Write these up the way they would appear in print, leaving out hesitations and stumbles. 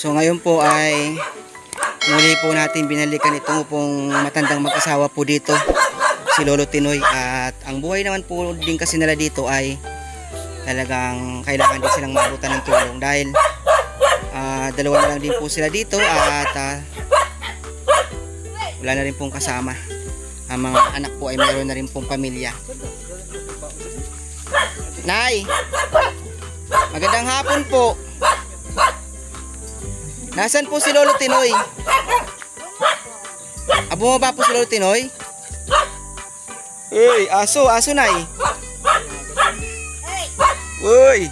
So ngayon po ay muli po natin binalikan itong pong matandang mag-asawa po dito, si Lolo Tinoy. At ang buhay naman po din kasi nila dito ay talagang kailangan din silang maabutan ng tulong dahil dalawa na lang din po sila dito at wala na rin pong kasama. Ang mga anak po ay meron na rin pong pamilya. Nay, magandang hapon po. Nasaan po si Lolo Tinoy? Bumaba po si Lolo Tinoy? Uy, aso Nay. Uy.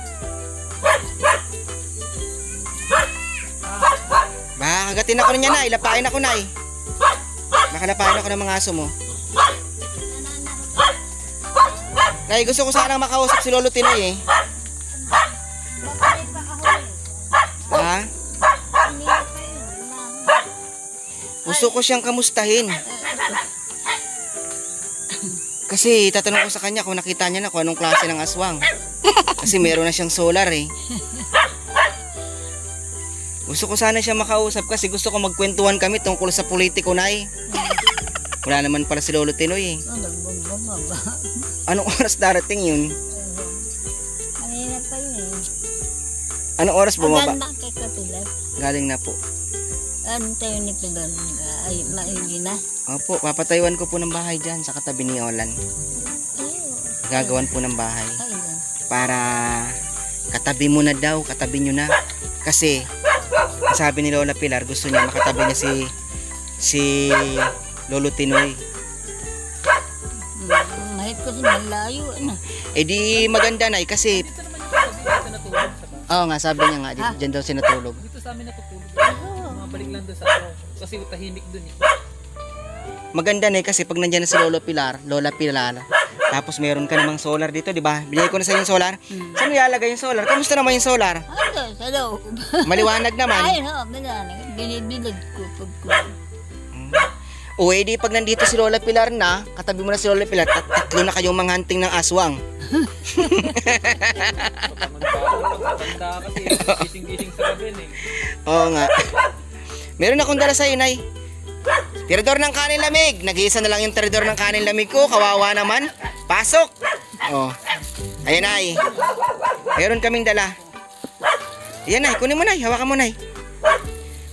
Baka kagatin ako niya, Nay. Lapain ako, Nay. Baka lapain ako ng mga aso mo. Nay, gusto ko sanang makausap si Lolo Tinoy eh. Ha? Gusto ko siyang kamustahin. Kasi tatanong ko sa kanya kung nakita niya na kung anong klase ng aswang. Kasi meron na siyang solar eh. Gusto ko sana siya makausap kasi gusto ko magkwentuhan kami tungkol sa politiko, Nay. Wala naman pala si Lolo Tinoy eh. Anong oras darating yun? Kanina pa yun eh. Anong oras bumaba? Galing na kay Kapilat. Galing na po. Ano tayo ni Pilar? Ay, maigi na. Opo, papatayuan ko po ng bahay dyan sa katabi ni Olan. Gagawan po ng bahay. Para katabi mo na daw, katabi nyo na. Kasi, sabi ni Lola Pilar, gusto niya makatabi niya si Lolo Tinoy. Mahit kasi malayo na. Eh di maganda na kasi oo nga, sabi niya nga dyan daw siya natulog. Dito sa amin natutulog. Mabalik lang doon sa ano. Kasi tahimik doon eh. Maganda na kasi pag nandiyan na si Lola Pilar, tapos meron ka namang solar dito, di ba? Binigay ko na sa yung solar. Saan mo ilalagay yung solar? Kamusta naman yung solar? Ano? Sa loob. Maliwanag naman. Ay, no, binibilad ko pag ko. O edi pag nandito si Lola Pilar na, katabi mo na si Lola Pilar, tatlo na kayong manghunting ng aswang. Magtatanda kasi gising-gising sa gabi eh. Oo nga. Meron akong dala sa'yo, Nay. Tirador ng kanin lamig. Nag-iisa na lang yung tirador ng kanin lamig ko. Kawawa naman. Pasok. Oh. Ayan, Nay. Meron kaming dala. Ayan, Nay. Kunin mo, Nay. Hawakan mo, Nay.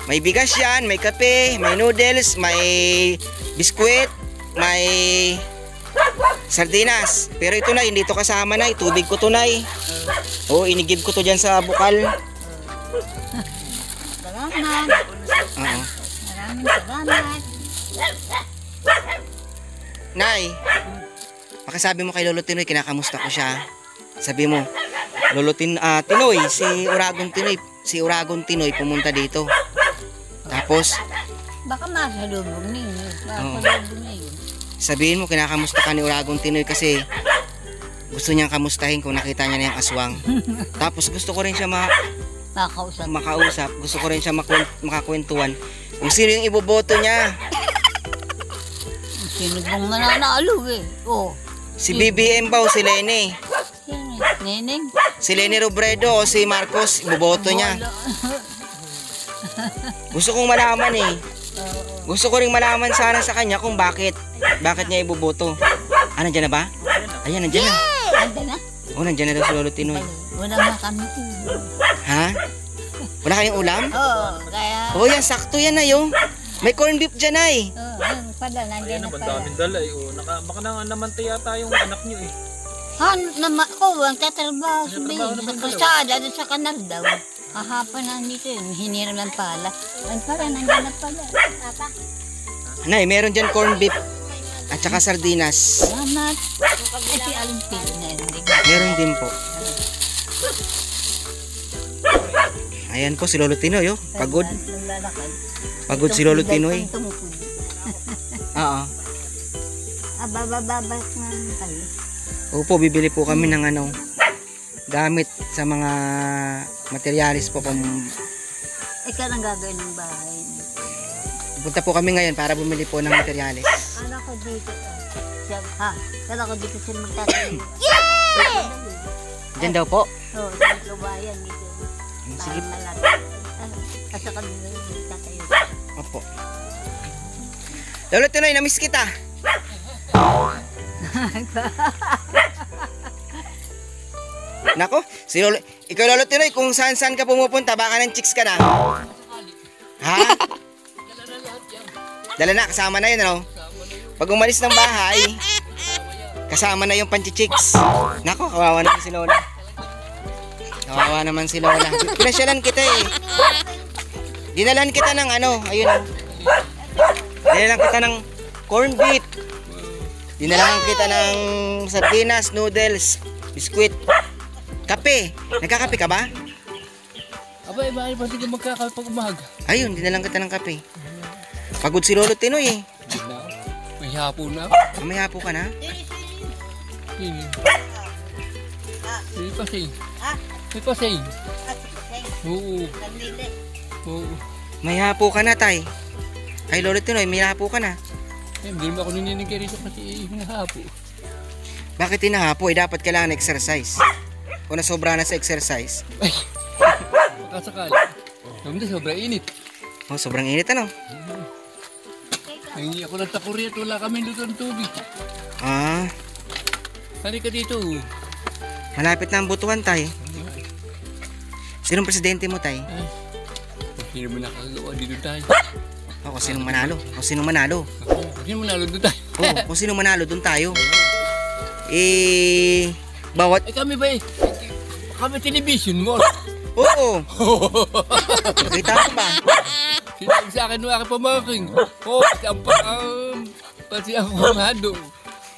May bigas yan, may kape, may noodles, may biskwit, may sardinas. Pero ito, Nay, hindi ito kasama, Nay. Tubig ko to, Nay. Oo, inigib ko to dyan sa bukal. Salamat. Oo. Maraming salamat. Nay, pakisabi mo kay Lolo Tinoy, kinakamusta ko siya. Sabi mo, Tinoy, si Uragon Tinoy pumunta dito. Tapos, Baka masalubog ninyo. Masalubog ninyo. sabihin mo, kinakamusta ka ni Uragon Tinoy kasi gusto niyang kamustahin kung nakita niya na yung aswang. Tapos gusto ko rin siya makausap. Gusto ko rin siya makakwentuhan kung sino yung iboboto niya. Sino bang mananalo eh? Oh. Si BBM ba o si Lene? Sino? Neneng? Si Lene Robredo o si Marcos, iboboto niya. Gusto kong malaman eh. Gusto ko ring malaman sana sa kanya kung bakit niya iboboto. Nandiyan na ba? Ayan, nandiyan na. Anda na? Oh, nandiyan na daw si Lolo Tinoy. Wala na kami. Ha? Wala kayong ulam? Oo, kaya... Oh, yan, sakto yan, Nay, oh. May corn beef dyan, Nay. Oo, yun pala, nandiyan na Ang pala. daming dala eh. Oh. Baka namantay yata yung anak nyo eh. Ang tatrabaho sa kalsada, doon sa kanal daw. Kahapon nandito yun, hiniram ng pala. Ay pala, nandiyan na pala. Nay, meron dyan corn beef at saka sardinas. Salamat. Ay, si Alimpin na yun. Meron din po. Ayan po si Lolo Tinoy, oh. Pagod. Pagod si Lolo Tinoy. Oo. Bababas nga pala. Opo, bibili po kami ng gamit sa mga materialis po. Ikaw ang gagawin ng bahay. Punta po kami ngayon para bumili po ng materialis. Kala ko dito. Kala ko dito siya magtatayo. Diyan daw po. Oo, dito bayan dito. Sige. Malapit. At sa kanila tatayo. Opo. Lolo Tinoy, namiss kita. Nako, si Lolo, ikaw Lolo Tinoy, kung saan-saan ka pumupunta, baka ng chicks ka na. Ha? Dala na, kasama na yun, ano? Pag umalis ng bahay, kasama na yung panchichicks. Nako, kawawa naman si Lola. Kawawa naman si Lola. Pinasyalan kita eh. Dinalan kita ng ano, ayun. Dinalan kita ng corned beef. Dinalan kita ng sardinas, noodles, biskwit, kape. Nagkakape ka ba? Aba, iba ba hindi ka magkakape pag umaga? Ayun, dinalan kita ng kape. Pagod si Lolo Tinoy eh. Hindi na. May hapo na. Mamaya po ka na. Hindi. May pasing. May pasing. Oo. Oo. May hapo ka na, tay. Ay, Lolo Tinoy, may hapo ka na. Eh, hindi naman ako naninigay rito kasi hinahapo. Bakit hinahapo? Eh, dapat kailangan exercise. Kung nasobra na sa exercise. Ay. Makasakali. Hindi, sobrang init. Oh, sobrang init ano? Nangingi ako lang sa Korea at wala kami doon ng tubig. Ah, Sali ka dito. malapit na ang butuan, tay. Sinong presidente mo, tay? Ay. Sino mo nakagawa dito tayo? O, kung sinong manalo. Kung sinong manalo. Sino mo nalo doon tayo? Oo, kung sinong manalo, dun tayo. Eh, bawat... Eh kami ba eh? Kami television mo. Oo. Nakita mo ba? Sinabi sa akin ng aking pamaking. Oh, kasi ako mamado.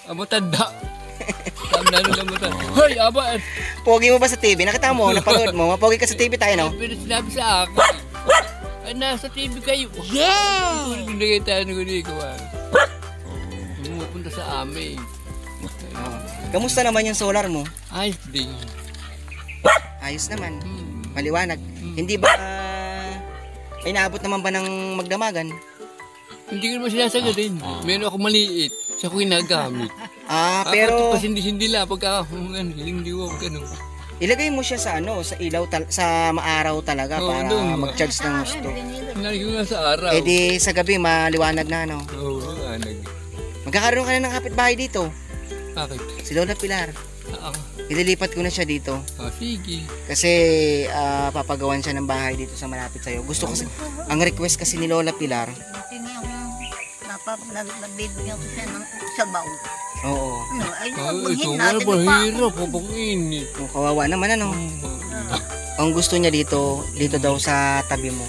Ang matanda. Ang nalo na matanda. Hoy, aba. Pogi mo ba sa TV? Nakita mo, napanood mo. Mapogi ka sa TV tayo, no? Pero sinabi sa akin. Ay, nasa TV kayo. Yeah! Hindi tayo ng ko. Pumupunta sa amin. Kamusta naman yung solar mo? Ayos din. Ayos naman. Maliwanag. Hindi ba... ay naabot naman ba ng magdamagan? Hindi ko naman sinasagutin. Meron ako maliit. Siya ko ginagamit. Pero... Kasi hindi lang. Pagka hindi ko ganun. ilagay mo siya sa ano, sa ilaw, sa maaraw talaga Oo, para doon. mag-charge ng gusto. Hinali ko nga sa araw. Eh di sa gabi maliwanag na, no? Oo, anag. Magkakaroon ka na ng kapitbahay dito. Bakit? Si Lola Pilar. Ililipat ko na siya dito. Sige. Kasi papagawan siya ng bahay dito sa malapit sa'yo. Gusto kasi, ang request kasi ni Lola Pilar. Nabibigyan ko siya ng sabaw. Oo. Ano, ay, Ito buhin nga natin ba pa. hirap. Pabang init. Oh, kawawa naman ano. Ang gusto niya dito daw sa tabi mo.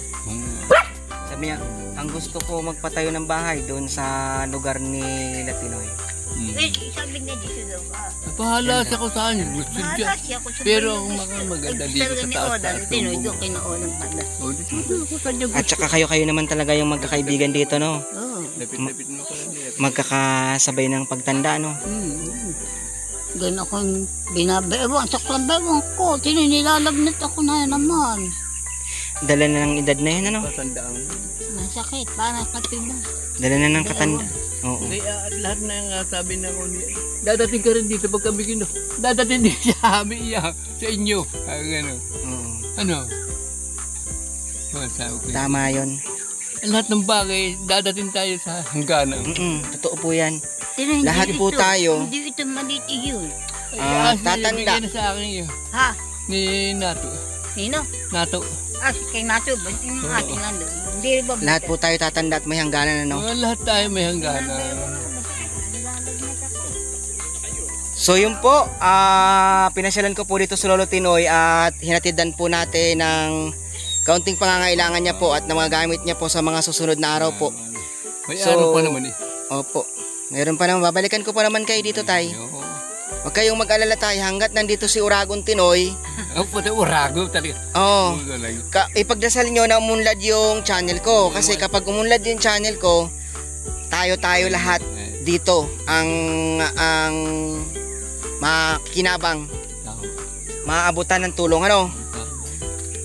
Sabi niya, ang gusto ko magpatayo ng bahay doon sa lugar ni Latinoy. Eh, sabi niya dito daw. Bahala siya ko saan. Gusto siya. Bahala siya kung sa Pero bayan. ang maganda dito sa taas-taas. Tinoy, doon kinaunang pala. O, dito ko kanya At gusto. saka kayo naman talaga yung magkakaibigan dito, no? Oo. Lapit-lapit mo pala niya. Magkakasabay ng pagtanda, no? Ganun akong binabewan sa klabewan ko. Tininilalabnat ako na naman. Dala na ng edad na yun, ano? Patandaan. Masakit, parang katiba. Dala na ng katanda. Oo. At lahat na yung sabi na ko niya. Dadating ka rin dito pagka bigyan. Dadating din sa amin iya. Sa inyo. Ano? Oo. Ano? Sabi ko. Tama yun. Lahat ng bagay, dadating tayo sa hangganan. Totoo po yan. Hindi Lahat po ito- tayo. Hindi ito maliit yun. Tatanda. Bigyan na sa akin yun. Ha? Ni Nato. Sino? Nato. Si kay Nato. Ba't yung ating nandun? Hindi rin ba? Lahat po tayo tatanda at may hangganan, ano? Lahat tayo may hangganan. So yun po, pinasyalan ko po dito sa Lolo Tinoy at hinatidan po natin ng kaunting pangangailangan niya po at ng mga gamit niya po sa mga susunod na araw po. May So, araw pa naman eh. Opo. Meron pa naman, babalikan ko pa naman kayo dito, tay. Oo. Huwag kayong mag-alala, tay, hanggat nandito si Uragon Tinoy. Ang pati urago talaga. Oh, Talaga. ipagdasal nyo na umunlad yung channel ko. Kasi kapag umunlad yung channel ko, tayo lahat dito ang makikinabang, maaabutan ng tulong, ano?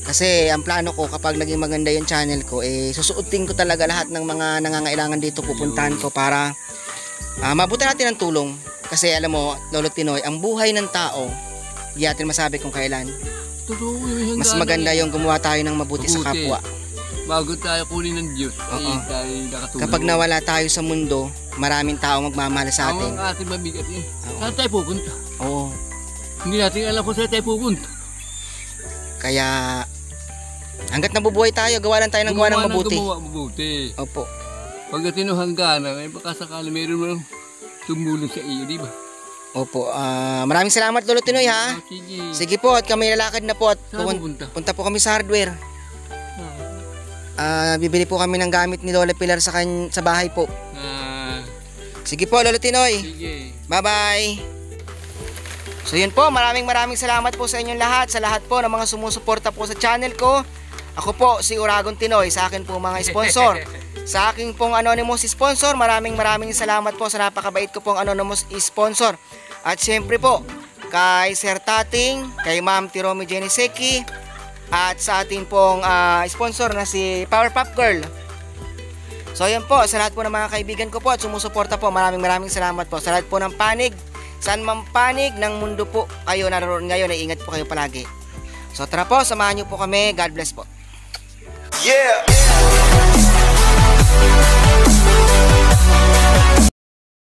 Kasi ang plano ko kapag naging maganda yung channel ko, susuotin ko talaga lahat ng mga nangangailangan dito, pupuntahan ko para maabutan natin ng tulong. Kasi alam mo, Lolo Tinoy, ang buhay ng tao, hindi natin masabi kung kailan. Totoo yung Mas maganda yung gumawa tayo ng mabuti sa kapwa. Bago tayo kunin ng Diyos, ay Oo. tayo nakatulong. Kapag nawala tayo sa mundo, maraming tao magmamahal sa atin. Ang ating mabigat yun. Oo. Saan tayo pupunta? Oo. Hindi natin alam kung saan tayo pupunta. Kaya hangga't nabubuhay tayo, gawa lang tayo ng gawa ng mabuti. Gumawa mabuti. Opo. Pagdating ng hangganan, ay baka sakali meron mo tumulong sa iyo, di ba? Opo. Maraming salamat Lolo Tinoy ha. Sige. Sige po at kami lalakad na po at Saan pupunta? punta po kami sa hardware. Bibili po kami ng gamit ni Lola Pilar sa bahay po. Sige po Lolo Tinoy. Sige. Bye-bye. So yun po, maraming salamat po sa inyong lahat, sa lahat po ng mga sumusuporta po sa channel ko. Ako po si Uragon Tinoy, sa akin po mga sponsor. Sa aking pong anonymous sponsor, maraming salamat po sa napakabait ko pong anonymous sponsor. At syempre po, kay Sir Tating, kay Ma'am Tiromi Jeniseki, at sa ating pong sponsor na si Powerpuff Girl. So yun po, sa lahat po ng mga kaibigan ko po at sumusuporta po, maraming salamat po. Sa lahat po ng panig, saan mang panig ng mundo po kayo naroon ngayon, ay ingat po kayo palagi. So tara po, samahan niyo po kami. God bless po. Yeah!